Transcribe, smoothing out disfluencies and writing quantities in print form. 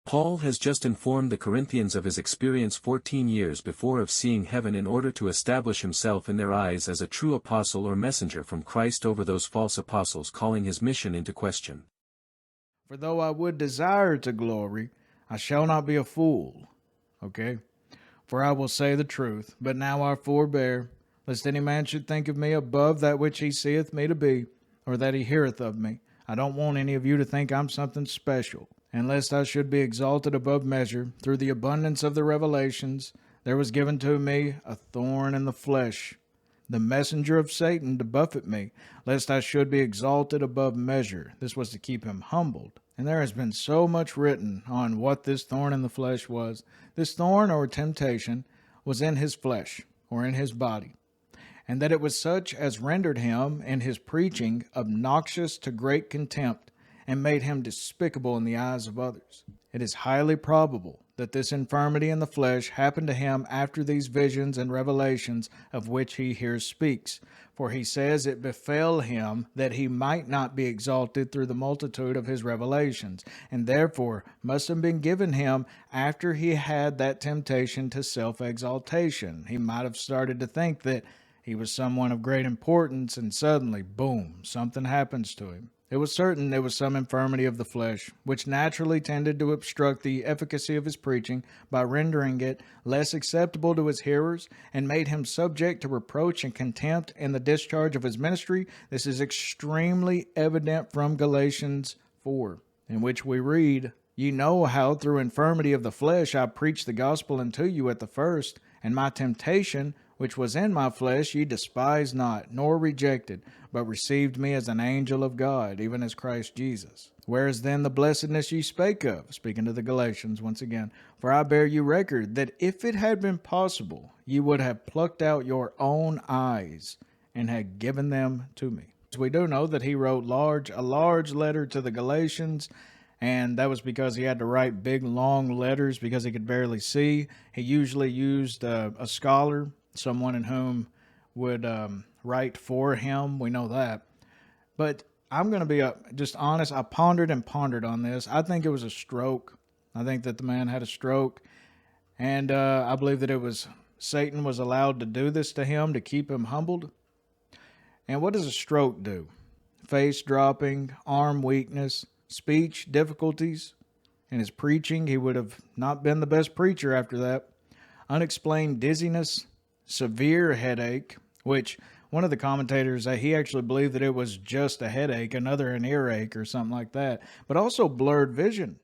Paul has just informed the Corinthians of his experience 14 years before of seeing heaven in order to establish himself in their eyes as a true apostle or messenger from Christ over those false apostles, calling his mission into question. For though I would desire to glory, I shall not be a fool. Okay? For I will say the truth, but now I forbear, lest any man should think of me above that which he seeth me to be, or that he heareth of me. I don't want any of you to think I'm something special. And lest I should be exalted above measure, through the abundance of the revelations, there was given to me a thorn in the flesh, the messenger of Satan to buffet me, lest I should be exalted above measure. This was to keep him humbled. And there has been so much written on what this thorn in the flesh was. This thorn, or temptation, was in his flesh, or in his body, and that it was such as rendered him, in his preaching, obnoxious to great contempt, and made him despicable in the eyes of others. It is highly probable that this infirmity in the flesh happened to him after these visions and revelations of which he here speaks. For he says it befell him that he might not be exalted through the multitude of his revelations, and therefore must have been given him after he had that temptation to self-exaltation. He might have started to think that he was someone of great importance, and suddenly, boom, something happens to him. It was certain it was some infirmity of the flesh, which naturally tended to obstruct the efficacy of his preaching by rendering it less acceptable to his hearers, and made him subject to reproach and contempt in the discharge of his ministry. This is extremely evident from Galatians 4, in which we read, "Ye know how through infirmity of the flesh I preached the gospel unto you at the first, and my temptation, which was in my flesh, ye despised not, nor rejected, but received me as an angel of God, even as Christ Jesus. Where is then the blessedness ye spake of?" Speaking to the Galatians once again. "For I bear you record, that if it had been possible, ye would have plucked out your own eyes, and had given them to me." We do know that he wrote a large letter to the Galatians, and that was because he had to write big, long letters because he could barely see. He usually used a scholar, someone in whom would write for him. We know that. But I'm going to be just honest. I pondered and pondered on this. I think it was a stroke. I think that the man had a stroke. And I believe that it was Satan was allowed to do this to him to keep him humbled. And what does a stroke do? Face dropping, arm weakness, speech difficulties. In his preaching, he would have not been the best preacher after that. Unexplained dizziness, severe headache, which one of the commentators, he actually believed that it was just a headache, another an earache or something like that, but also blurred vision.